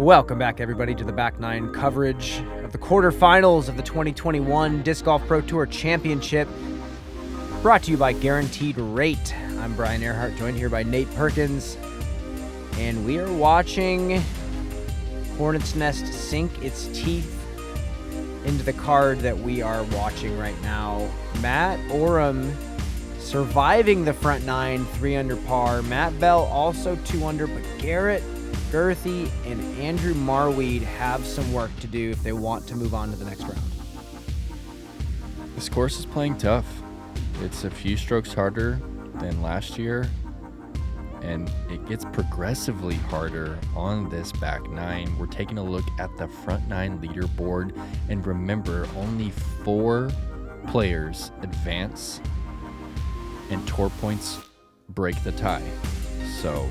Welcome back, everybody, to the Back Nine coverage of the quarterfinals of the 2021 Disc Golf Pro Tour Championship, brought to you by Guaranteed Rate. I'm Brian Earhart, joined here by Nate Perkins, and we are watching Hornet's Nest sink its teeth into the card that we are watching right now. Matt Orum surviving the front nine, 3 under par. Matt Bell also 2 under, but Garrett Gurthie and Andrew Marwede have some work to do if they want to move on to the next round. This course is playing tough. It's a few strokes harder than last year, and it gets progressively harder on this back nine. We're taking a look at the front nine leaderboard, and remember, only 4 players advance and tour points break the tie. So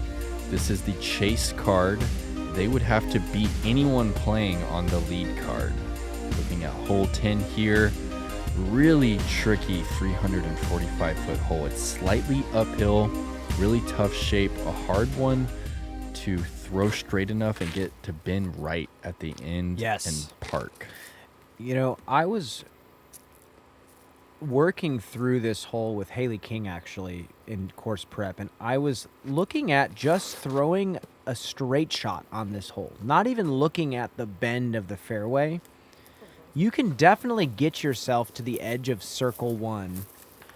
this is the chase card. They would have to beat anyone playing on the lead card. Looking at hole 10 here, really tricky 345-foot hole. It's slightly uphill, really tough shape, a hard one to throw straight enough and get to bend right at the end and park. You know, I was working through this hole with Haley King actually in course prep, and I was looking at just throwing a straight shot on this hole, not even looking at the bend of the fairway. You can definitely get yourself to the edge of circle 1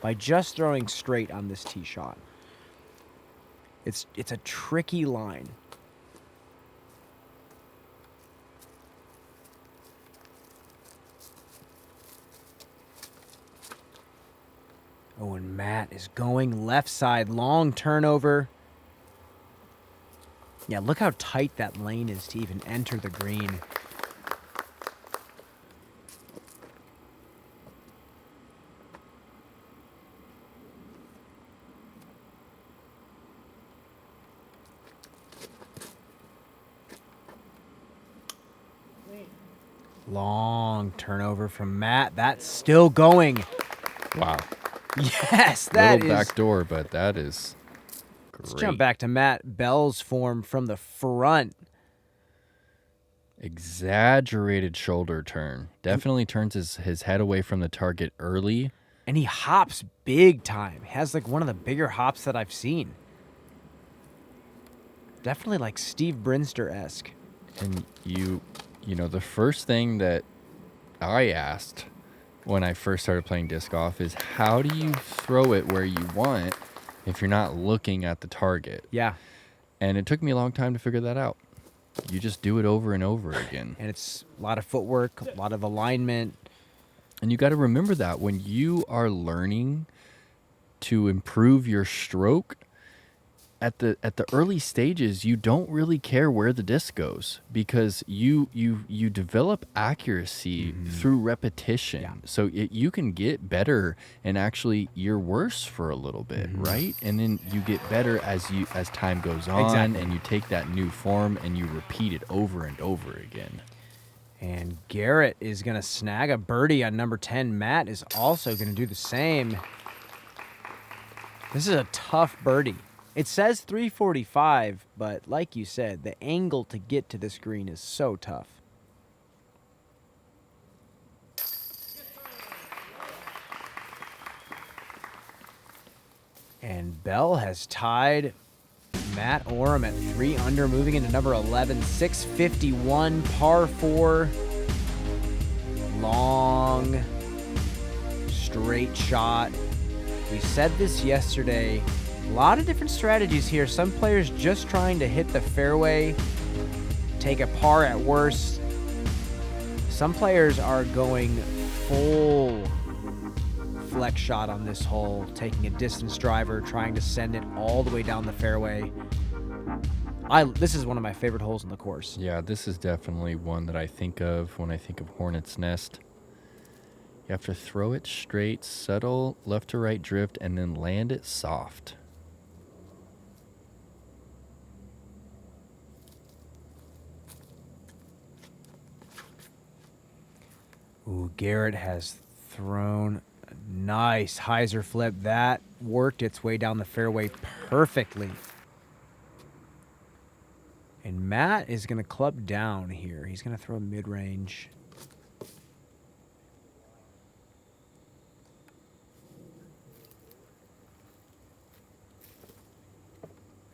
by just throwing straight on this tee shot. It's a tricky line. Oh, and Matt is going left side, long turnover. Yeah, look how tight that lane is to even enter the green. Long turnover from Matt. That's still going. Wow. Yes, that is. Back door, but that is great. Let's jump back to Matt Bell's form from the front. Exaggerated shoulder turn. Definitely turns his head away from the target early. And he hops big time. He has like one of the bigger hops that I've seen. Definitely like Steve Brinster-esque. And you know, the first thing that I asked when I first started playing disc golf is, how do you throw it where you want if you're not looking at the target? Yeah. And it took me a long time to figure that out. You just do it over and over again. And it's a lot of footwork, a lot of alignment. And you got to remember that when you are learning to improve your stroke, at the early stages, you don't really care where the disc goes, because you develop accuracy through repetition. Yeah. So you can get better, and actually you're worse for a little bit, right? And then you get better as time goes on, and you take that new form and you repeat it over and over again. And Garrett is going to snag a birdie on number 10. Matt is also going to do the same. This is a tough birdie. It says 345, but like you said, the angle to get to this green is so tough. And Bell has tied Matt Orum at 3 under, moving into number 11, 651, par 4. Long, straight shot. We said this yesterday. A lot of different strategies here. Some players just trying to hit the fairway, take a par at worst. Some players are going full flex shot on this hole, taking a distance driver, trying to send it all the way down the fairway. This is one of my favorite holes in the course. Yeah, this is definitely one that I think of when I think of Hornet's Nest. You have to throw it straight, subtle left to right drift, and then land it soft. Ooh, Garrett has thrown a nice hyzer flip. That worked its way down the fairway perfectly. And Matt is going to club down here. He's going to throw mid-range.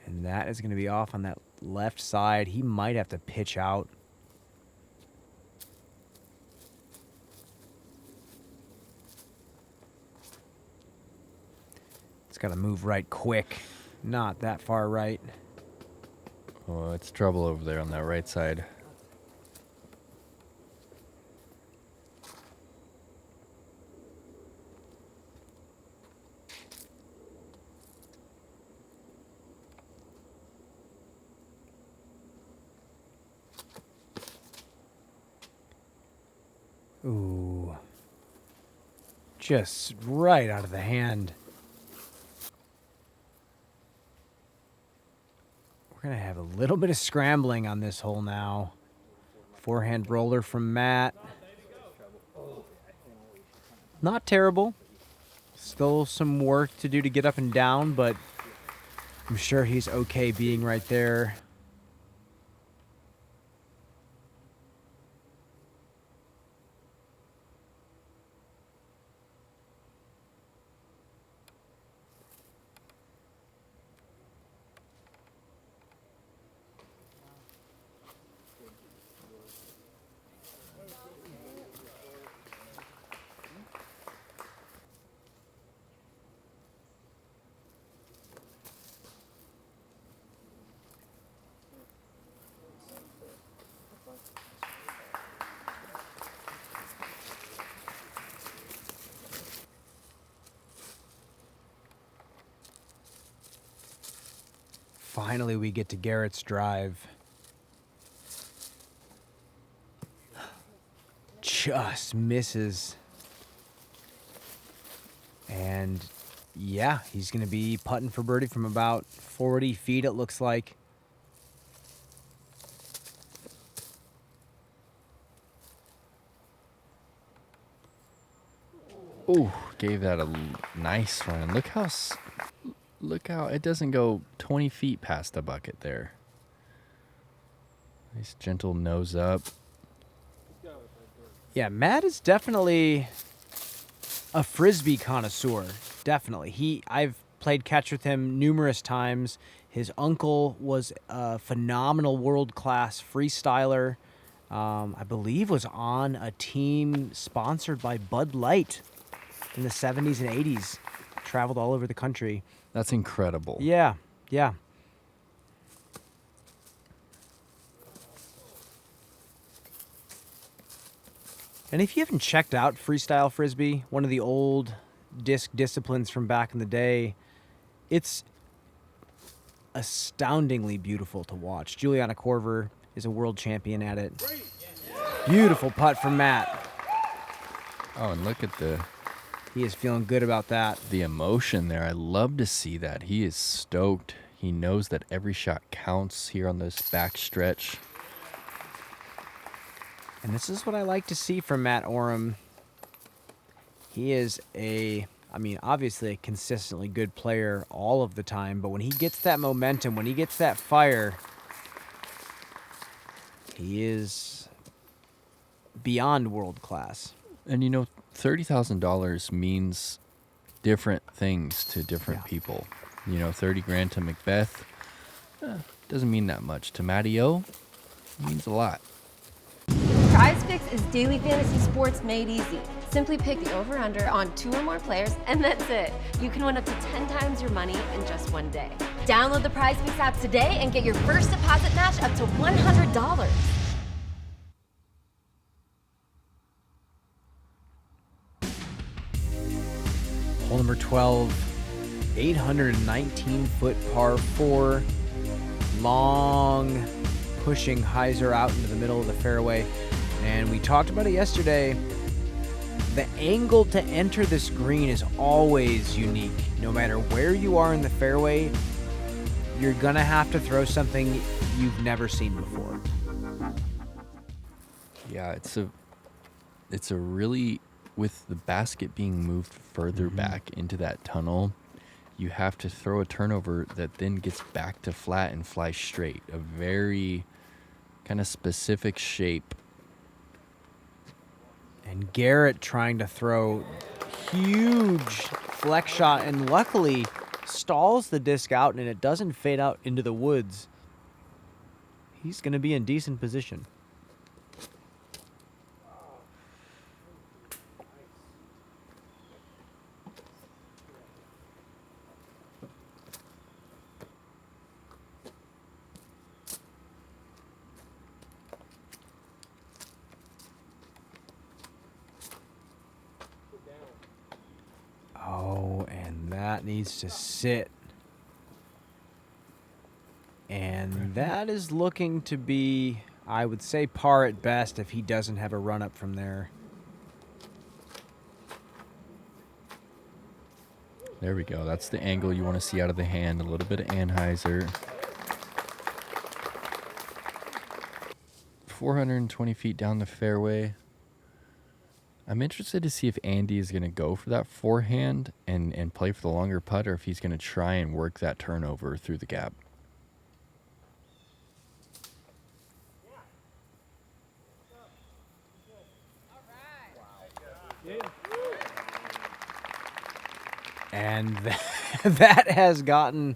And that is going to be off on that left side. He might have to pitch out. It's got to move right quick. Not that far right. Oh, it's trouble over there on that right side. Ooh. Just right out of the hand. We're going to have a little bit of scrambling on this hole now. Forehand roller from Matt. Not terrible. Still some work to do to get up and down, but I'm sure he's okay being right there. Finally, we get to Garrett's drive. Just misses. And yeah, he's going to be putting for birdie from about 40 feet, it looks like. Ooh, gave that a nice run. Look how it doesn't go 20 feet past the bucket there. Nice gentle nose up. Yeah, Matt is definitely a Frisbee connoisseur. Definitely. I've played catch with him numerous times. His uncle was a phenomenal world-class freestyler. I believe was on a team sponsored by Bud Light in the 70s and 80s. Traveled all over the country. That's incredible. Yeah, yeah. And if you haven't checked out freestyle Frisbee, one of the old disc disciplines from back in the day, it's astoundingly beautiful to watch. Juliana Korver is a world champion at it. Beautiful putt from Matt. Oh, and look at He is feeling good about that. the emotion there. I love to see that. He is stoked. He knows that every shot counts here on this back stretch. And this is what I like to see from Matt Orum. He is obviously a consistently good player all of the time, but when he gets that momentum, when he gets that fire, he is beyond world class. And you know, $30,000 means different things to different people. You know, 30 grand to Macbeth doesn't mean that much. To Matty O, it means a lot. Prize Picks is daily fantasy sports made easy. Simply pick the over-under on 2 or more players, and that's it. You can win up to 10 times your money in just one day. Download the Prize Picks app today and get your first deposit match up to $100. Hole number 12, 819-foot par 4. Long, pushing hyzer out into the middle of the fairway. And we talked about it yesterday. The angle to enter this green is always unique. No matter where you are in the fairway, you're going to have to throw something you've never seen before. Yeah, it's a really, with the basket being moved further back into that tunnel, you have to throw a turnover that then gets back to flat and fly straight. A very kind of specific shape. And Garrett trying to throw huge flex shot, and luckily stalls the disc out and it doesn't fade out into the woods. He's going to be in decent position. Oh, and that needs to sit. And that is looking to be, I would say, par at best if he doesn't have a run up from there. There we go. That's the angle you want to see out of the hand. A little bit of Anheuser. 420 feet down the fairway. I'm interested to see if Andy is going to go for that forehand and play for the longer putt, or if he's going to try and work that turnover through the gap. And that has gotten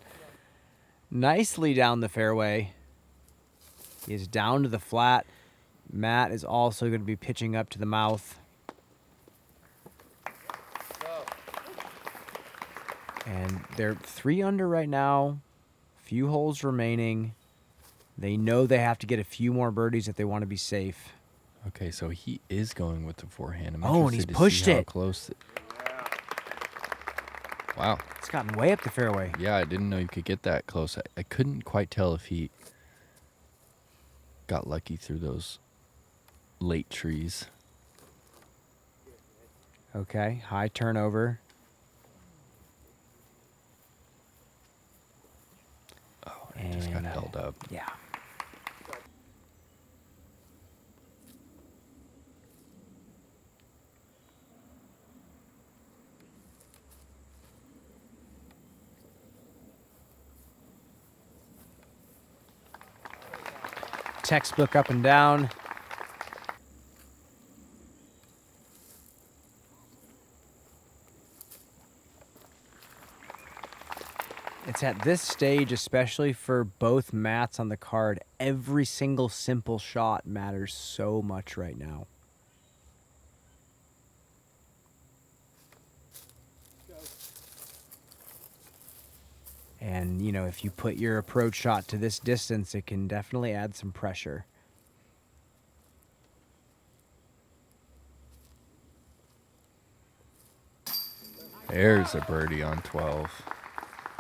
nicely down the fairway. He is down to the flat. Matt is also going to be pitching up to the mouth. And they're 3 under right now. Few holes remaining. They know they have to get a few more birdies if they want to be safe. Okay, so he is going with the forehand. I'm and he's interested to pushed see how it. Close. Wow. It's gotten way up the fairway. Yeah, I didn't know you could get that close. I couldn't quite tell if he got lucky through those late trees. Okay, high turnover. Oh, it just got held up. Yeah. Textbook up and down. It's at this stage, especially for both mats on the card, every single simple shot matters so much right now. And, you know, if you put your approach shot to this distance, it can definitely add some pressure. There's a birdie on 12.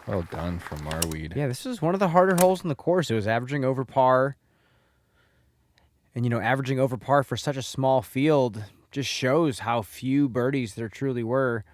Well done from Marwede. Yeah, this is one of the harder holes in the course. It was averaging over par. And, you know, averaging over par for such a small field just shows how few birdies there truly were.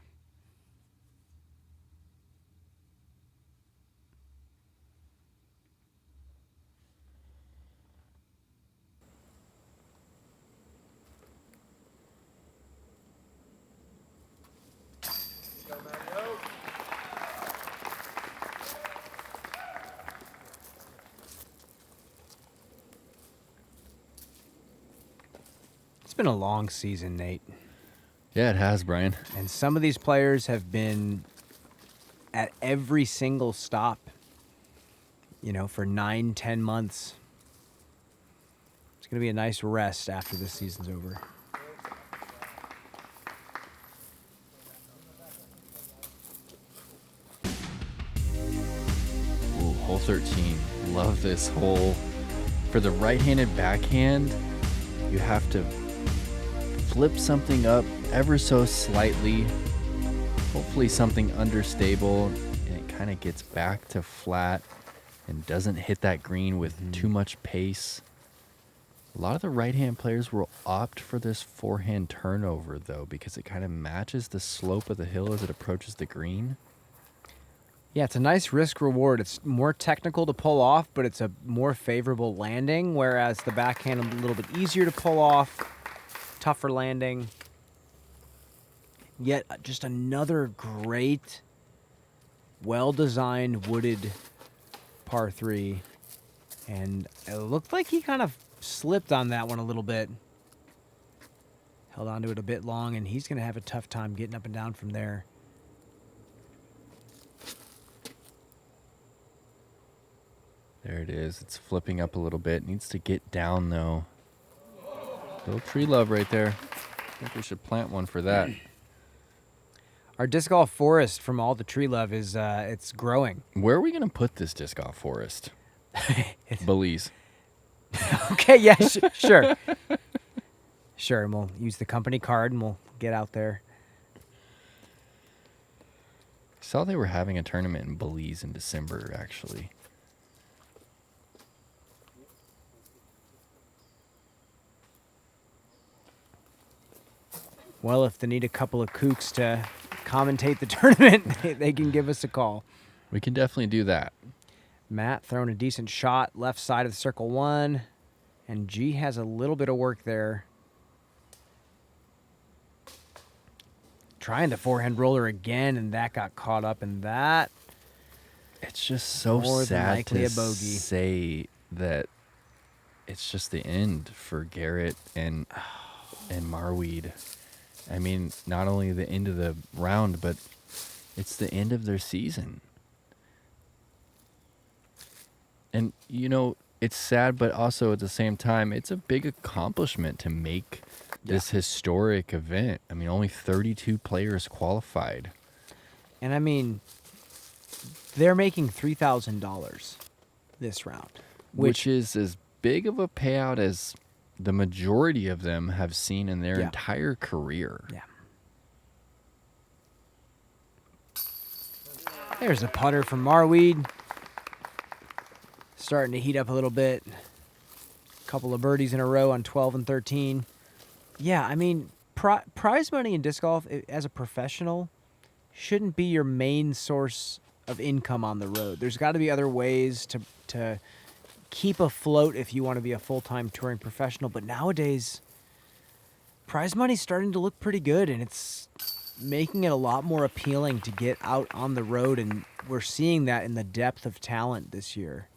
It's been a long season, Nate. Yeah, it has, Brian. And some of these players have been at every single stop, you know, for 9-10 months. It's going to be a nice rest after this season's over. Ooh, hole 13. Love this hole. For the right-handed backhand, you have to flip something up ever so slightly. Hopefully something understable, and it kind of gets back to flat and doesn't hit that green with too much pace. A lot of the right-hand players will opt for this forehand turnover, though, because it kind of matches the slope of the hill as it approaches the green. Yeah, it's a nice risk-reward. It's more technical to pull off, but it's a more favorable landing, whereas the backhand is a little bit easier to pull off, tougher landing. Yet just another great well-designed wooded par 3. And it looked like he kind of slipped on that one a little bit. Held onto it a bit long, and he's going to have a tough time getting up and down from there. There it is. It's flipping up a little bit. Needs to get down, though. Little tree love right there. I think we should plant one for that. Our disc golf forest from all the tree love is it's growing. Where are we going to put this disc golf forest? Belize. Okay, yeah, sure. Sure, and we'll use the company card and we'll get out there. I saw they were having a tournament in Belize in December, actually. Well, if they need a couple of kooks to commentate the tournament, they can give us a call. We can definitely do that. Matt throwing a decent shot left side of circle 1, and G has a little bit of work there. Trying to forehand roller again, and that got caught up in that. It's just so More than sad likely to a bogey. say that it's just the end for Garrett and Marwede. I mean, not only the end of the round, but it's the end of their season. And, you know, it's sad, but also at the same time, it's a big accomplishment to make this historic event. I mean, only 32 players qualified. And I mean, they're making $3,000 this round, Which is as big of a payout as the majority of them have seen in their entire career. Yeah. There's a putter from Marwede. Starting to heat up a little bit. Couple of birdies in a row on 12 and 13. Yeah, I mean, prize money in disc golf as a professional shouldn't be your main source of income on the road. There's got to be other ways to keep afloat if you want to be a full-time touring professional. But nowadays, prize money's starting to look pretty good, and it's making it a lot more appealing to get out on the road, and we're seeing that in the depth of talent this year.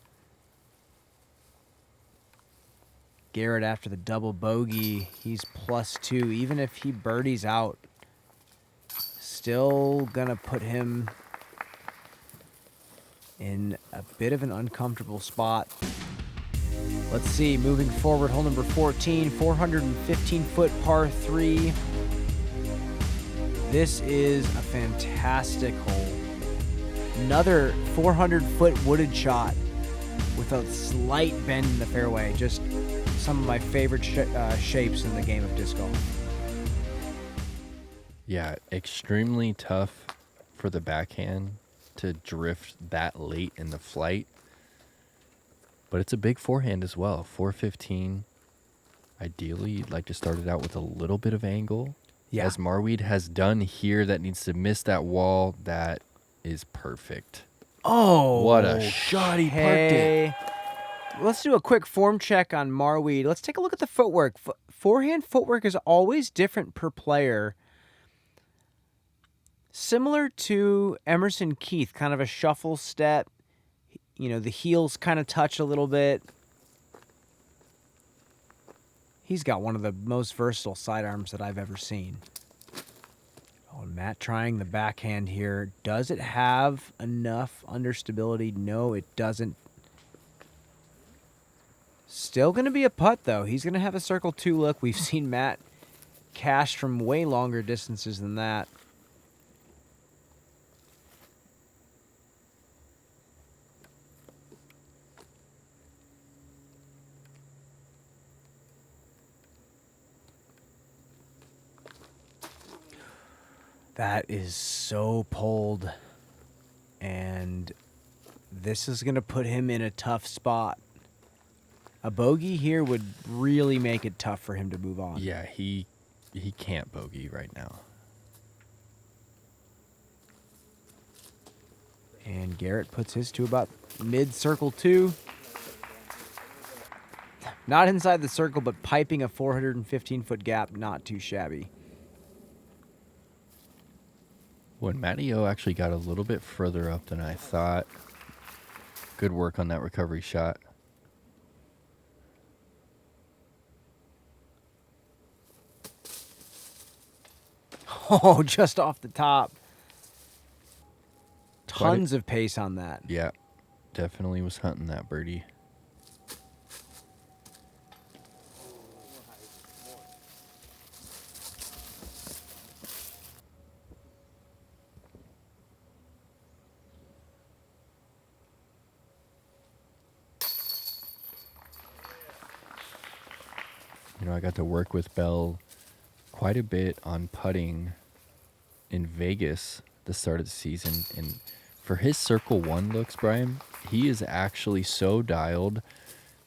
Garrett after the double bogey, he's +2. Even if he birdies out, still gonna put him in a bit of an uncomfortable spot. Let's see, moving forward, hole number 14, 415-foot par 3. This is a fantastic hole. Another 400-foot wooded shot with a slight bend in the fairway. Just some of my favorite shapes in the game of disc golf. Yeah, extremely tough for the backhand to drift that late in the flight. But it's a big forehand as well. 415. Ideally, you'd like to start it out with a little bit of angle. Yeah. As Marwede has done here, that needs to miss that wall. That is perfect. Oh, What a shot he parked it. Let's do a quick form check on Marwede. Let's take a look at the footwork. Forehand footwork is always different per player. Similar to Emerson Keith, kind of a shuffle step. You know, the heels kind of touch a little bit. He's got one of the most versatile sidearms that I've ever seen. Oh, and Matt trying the backhand here. Does it have enough understability? No, it doesn't. Still going to be a putt, though. He's going to have a circle 2 look. We've seen Matt cash from way longer distances than that. That is so pulled, and this is going to put him in a tough spot. A bogey here would really make it tough for him to move on. Yeah, he can't bogey right now. And Garrett puts his to about mid-circle 2. Not inside the circle, but piping a 415-foot gap, not too shabby. When Matteo actually got a little bit further up than I thought. Good work on that recovery shot. Oh, just off the top. Tons of pace on that. Yeah, definitely was hunting that birdie. You know, I got to work with Bell quite a bit on putting in Vegas the start of the season, and for his circle one looks, Brian, he is actually so dialed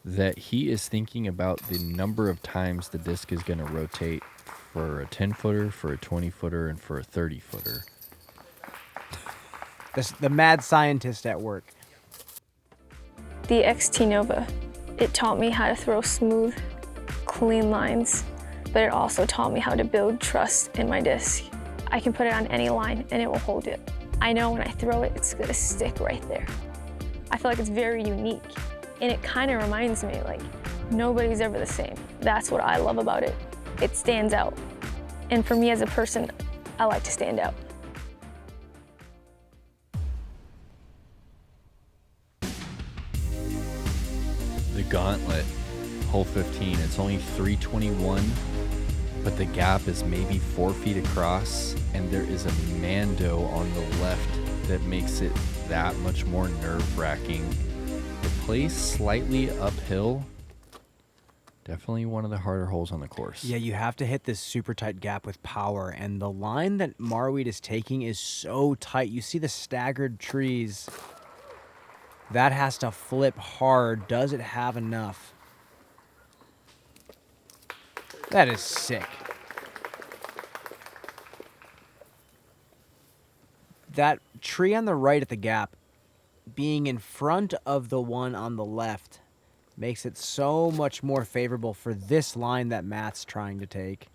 that he is thinking about the number of times the disc is going to rotate for a 10-footer, for a 20-footer, and for a 30-footer. The mad scientist at work. The XT Nova, it taught me how to throw smooth, clean lines, but it also taught me how to build trust in my disc. I can put it on any line and it will hold it. I know when I throw it, it's gonna stick right there. I feel like it's very unique, and it kind of reminds me, like, nobody's ever the same. That's what I love about it. It stands out. And for me as a person, I like to stand out. The gauntlet, hole 15, it's only 321, but the gap is maybe 4 feet across, and there is a Mando on the left that makes it that much more nerve-wracking. It plays slightly uphill. Definitely one of the harder holes on the course. Yeah, you have to hit this super tight gap with power, and the line that Marwede is taking is so tight. You see the staggered trees. That has to flip hard. Does it have enough? That is sick. That tree on the right at the gap being in front of the one on the left makes it so much more favorable for this line that Matt's trying to take.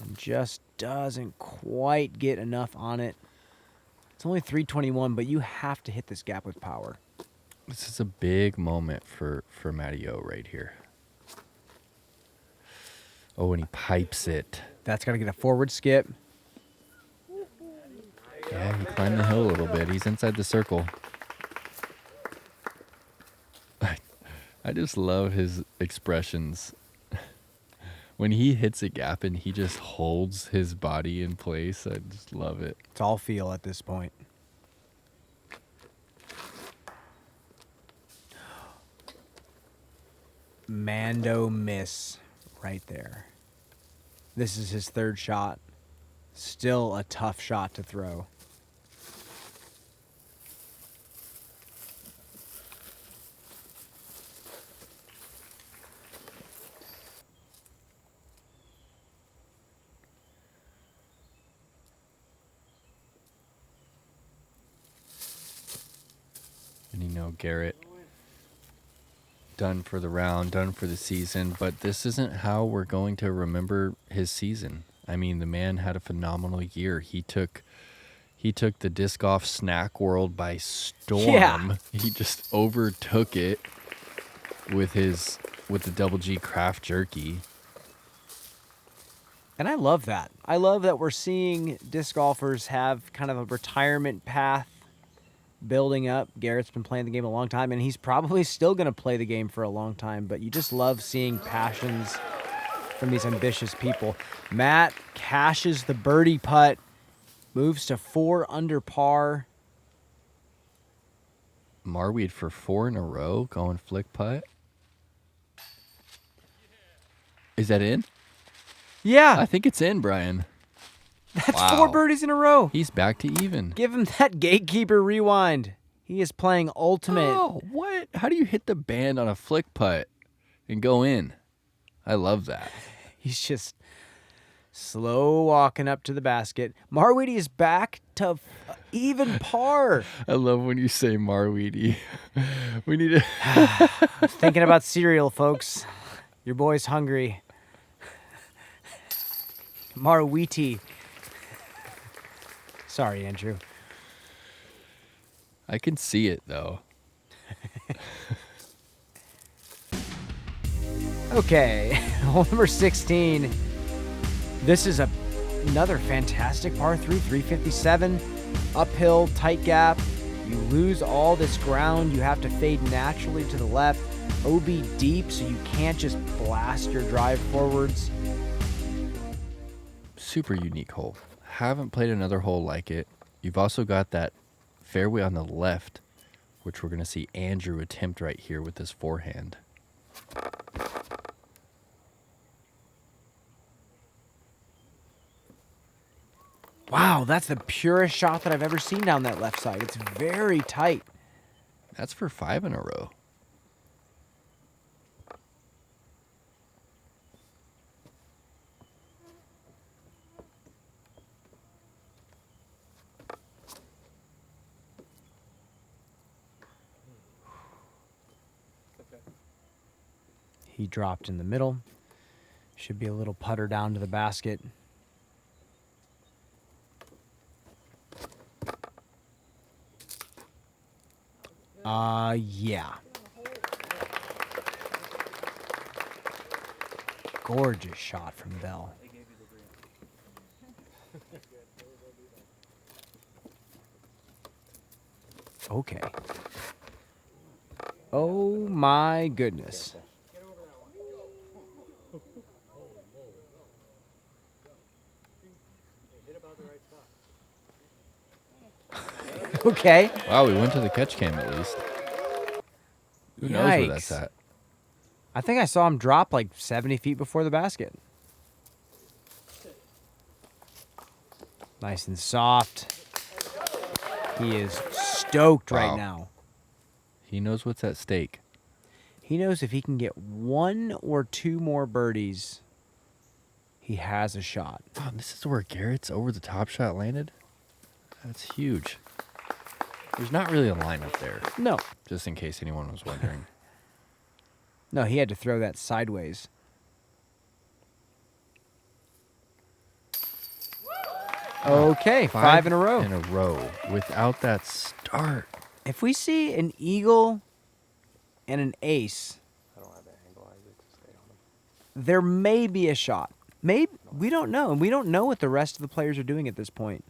And just doesn't quite get enough on it. It's only 321, but you have to hit this gap with power. This is a big moment for Matteo right here. Oh, and he pipes it. That's got to get a forward skip. Yeah, he climbed the hill a little bit. He's inside the circle. I just love his expressions. When he hits a gap and he just holds his body in place, I just love it. It's all feel at this point. Mando miss right there. This is his third shot. Still a tough shot to throw. And you know, Garrett, done for the round, done for the season, but this isn't how we're going to remember his season. I mean, the man had a phenomenal year. He took the disc golf snack world by storm. Yeah. He just overtook it with the Double G craft jerky. And I love that. I love that we're seeing disc golfers have kind of a retirement path building up. Garrett's been playing the game a long time, and he's probably still going to play the game for a long time, but you just love seeing passions from these ambitious people. Matt cashes the birdie putt, moves to 4 under par. Marwede for 4 in a row, going flick putt. Is that in? Yeah, I think it's in, Brian. that's Wow. 4 birdies in a row. He's back to even. Give him that Gatekeeper rewind. He is playing ultimate. Oh, what? How do you hit the band on a flick putt and go in? I love that. He's just slow walking up to the basket. Marwede is back to even par. I love when you say Marwede. We need to. I'm thinking about cereal, folks. Your boy's hungry. Marwede. Sorry, Andrew. I can see it, though. Okay, hole number 16. This is another fantastic par 3, 357. Uphill, tight gap. You lose all this ground. You have to fade naturally to the left. OB deep, so you can't just blast your drive forwards. Super unique hole. Haven't played another hole like it. You've also got that fairway on the left, which we're going to see Andrew attempt right here with his forehand. Wow, that's the purest shot that I've ever seen down that left side. It's very tight. That's for 5 in a row. He dropped in the middle. Should be a little putter down to the basket. Yeah. Gorgeous shot from Bell. Okay. Oh my goodness. Okay. Wow, we went to the catch cam at least. Who knows where that's Yikes. at? I think I saw him drop like 70 feet before the basket. Nice and soft. He is stoked right Wow. now. He knows what's at stake. He knows if he can get 1 or 2 more birdies, he has a shot. Oh, this is where Garrett's over the top shot landed? That's huge. There's not really a line up there, No. just in case anyone was wondering. No, he had to throw that sideways. Okay, 5 in a row. In a row without that start. If we see an eagle and an ace, there may be a shot. Maybe, we don't know. And we don't know what the rest of the players are doing at this point.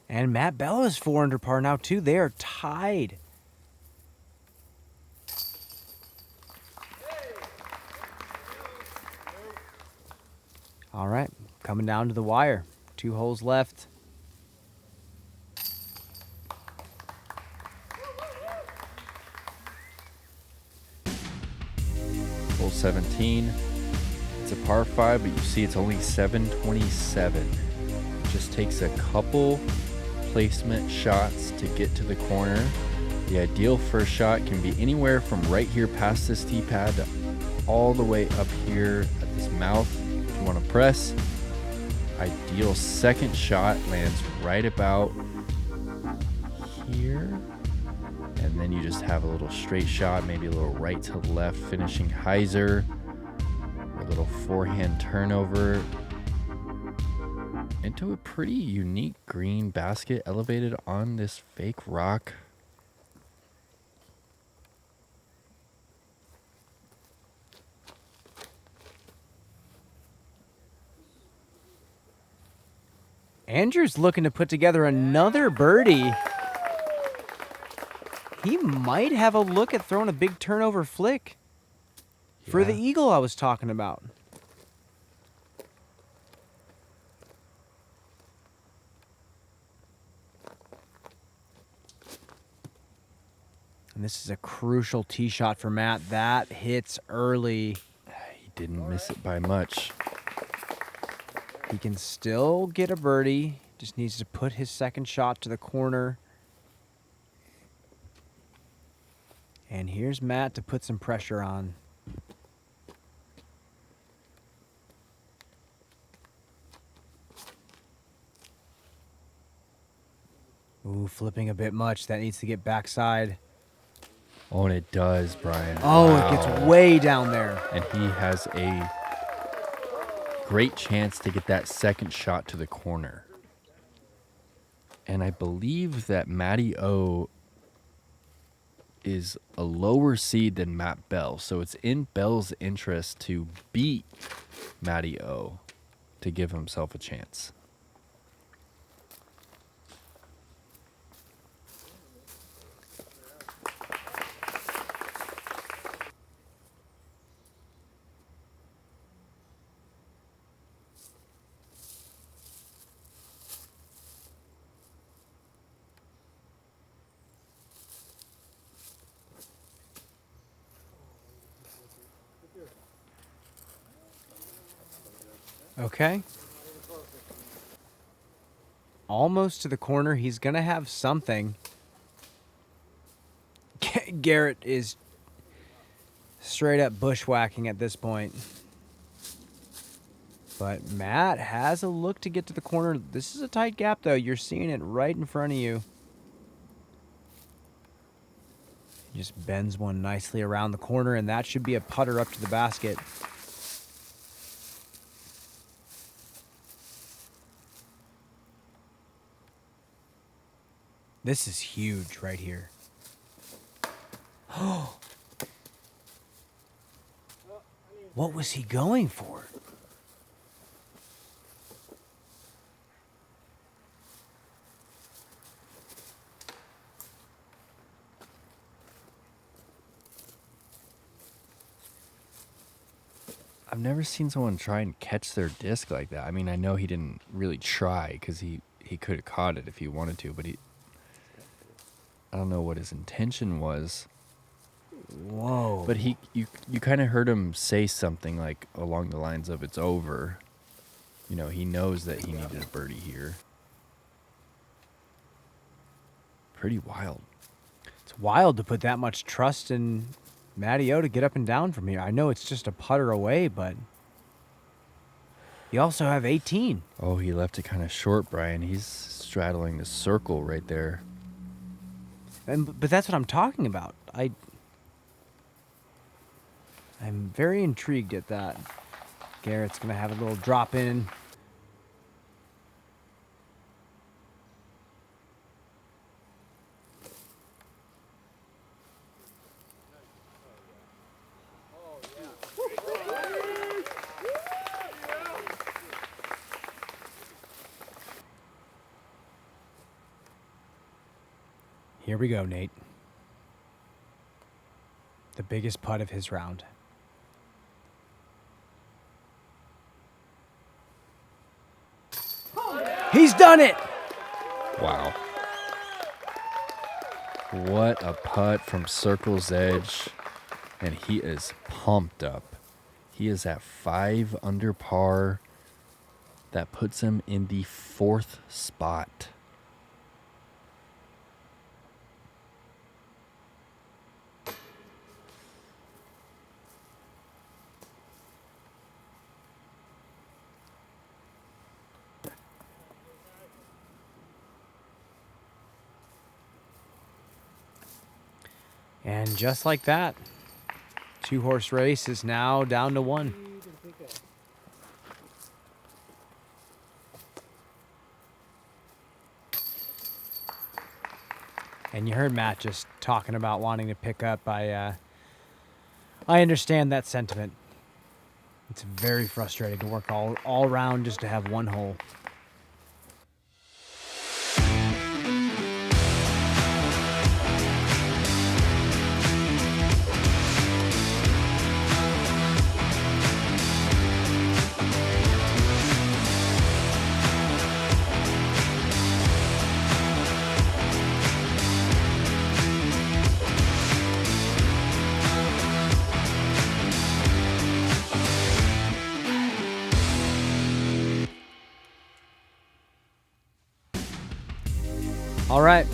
And Matt Bell is 4 under par now, too. They are tied. All right, coming down to the wire. 2 holes left. Hole 17. It's a par 5, but you see it's only 727. It just takes a couple placement shots to get to the corner. The ideal first shot can be anywhere from right here past this tee pad to all the way up here at this mouth. If you want to press, ideal second shot lands right about here. And then you just have a little straight shot, maybe a little right to left, finishing hyzer, or a little forehand turnover into a pretty unique green basket elevated on this fake rock. Andrew's looking to put together another birdie. He might have a look at throwing a big turnover flick for the Yeah. eagle I was talking about. And this is a crucial tee shot for Matt. That hits early. He didn't miss it by much. He can still get a birdie. Just needs to put his second shot to the corner. And here's Matt to put some pressure on. Ooh, flipping a bit much. That needs to get backside. Oh, and it does, Brian. Oh, Wow. it gets way down there. And he has a great chance to get that second shot to the corner. And I believe that Matty O is a lower seed than Matt Bell. So it's in Bell's interest to beat Matty O to give himself a chance. Okay. Almost to the corner. He's going to have something. Garrett is straight up bushwhacking at this point. But Matt has a look to get to the corner. This is a tight gap, though. You're seeing it right in front of you. He just bends one nicely around the corner, and that should be a putter up to the basket. This is huge right here. Oh. What was he going for? I've never seen someone try and catch their disc like that. I mean, I know he didn't really try because he could have caught it if he wanted to, but I don't know what his intention was. Whoa. But you kind of heard him say something like along the lines of "it's over." You know, he knows that he needed a birdie here. Pretty wild. It's wild to put that much trust in Matty O to get up and down from here. I know it's just a putter away, but you also have 18. Oh, he left it kind of short, Brian. He's straddling the circle right there. But that's what I'm talking about. I'm very intrigued at that. Garrett's going to have a little drop in. Here we go, Nate. The biggest putt of his round. He's done it! Wow. What a putt from circle's edge. And he is pumped up. He is at 5 under par. That puts him in the 4th spot. And just like that, 2-horse race is now down to 1. And you heard Matt just talking about wanting to pick up. I understand that sentiment. It's very frustrating to work all around just to have one hole. All right.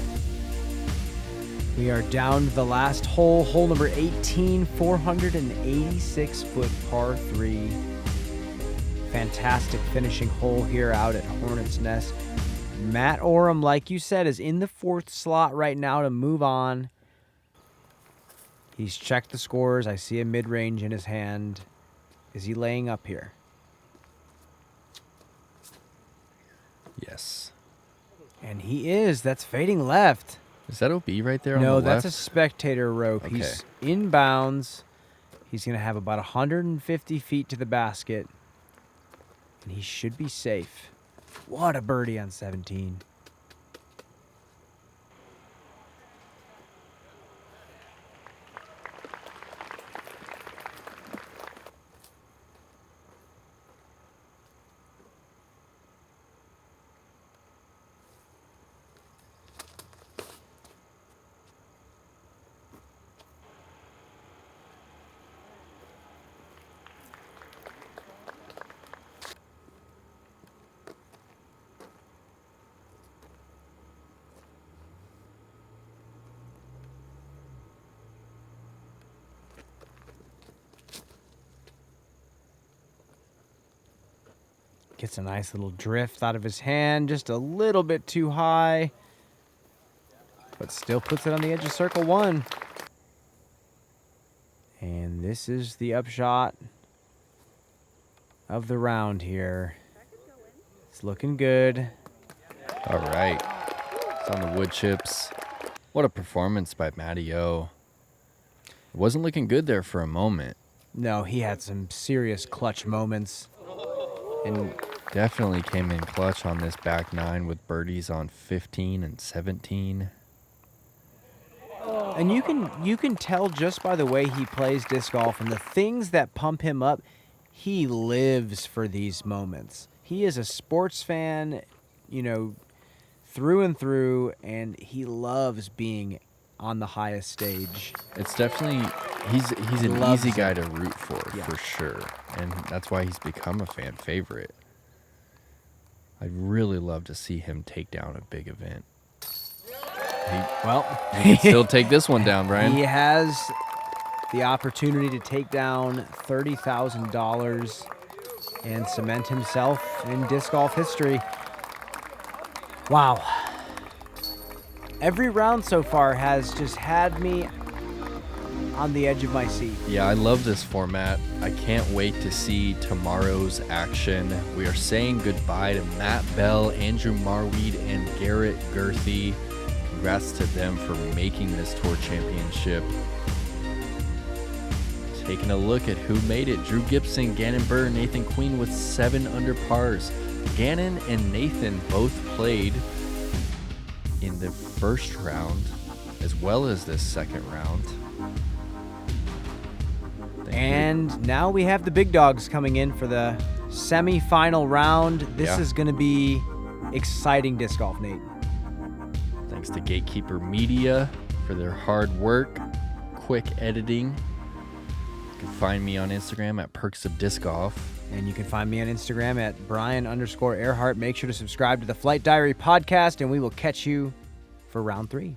We are down to the last hole, hole number 18, 486-foot par 3. Fantastic finishing hole here out at Hornet's Nest. Matt Orum, like you said, is in the 4th slot right now to move on. He's checked the scores. I see a mid-range in his hand. Is he laying up here? Yes. And he is. That's fading left. Is that OB right there on No, the left? that's a spectator rope. Okay. He's inbounds. He's going to have about 150 feet to the basket. And he should be safe. What a birdie on 17. Gets a nice little drift out of his hand, just a little bit too high, but still puts it on the edge of circle one. And this is the upshot of the round here. It's looking good. All right. It's on the wood chips. What a performance by Matty O. It wasn't looking good there for a moment. No, he had some serious clutch moments. And Definitely came in clutch on this back nine with birdies on 15 and 17. And you can tell just by the way he plays disc golf and the things that pump him up, he lives for these moments. He is a sports fan, you know, through and through, and he loves being on the highest stage. It's definitely he's an Loves easy it. guy to root for Yeah. sure. And that's why he's become a fan favorite. I'd really love to see him take down a big event. Well, He can still take this one down, Brian. he has the opportunity to take down $30,000 and cement himself in disc golf history. Wow. Every round so far has just had me on the edge of my seat. Yeah, I love this format. I can't wait to see tomorrow's action. We are saying goodbye to Matt Bell, Andrew Marwede, and Garrett Gurthie. Congrats to them for making this tour championship. Taking a look at who made it. Drew Gibson, Gannon Burr, Nathan Queen with 7 under pars. Gannon and Nathan both played in the first round as well as this second round. And now we have the big dogs coming in for the semi-final round. This is going to be exciting disc golf, Nate. Thanks to Gatekeeper Media for their hard work, quick editing. You can find me on Instagram at Perks of Disc Golf. And you can find me on Instagram at Brian_Earhart. Make sure to subscribe to the Flight Diary podcast, and we will catch you for round 3.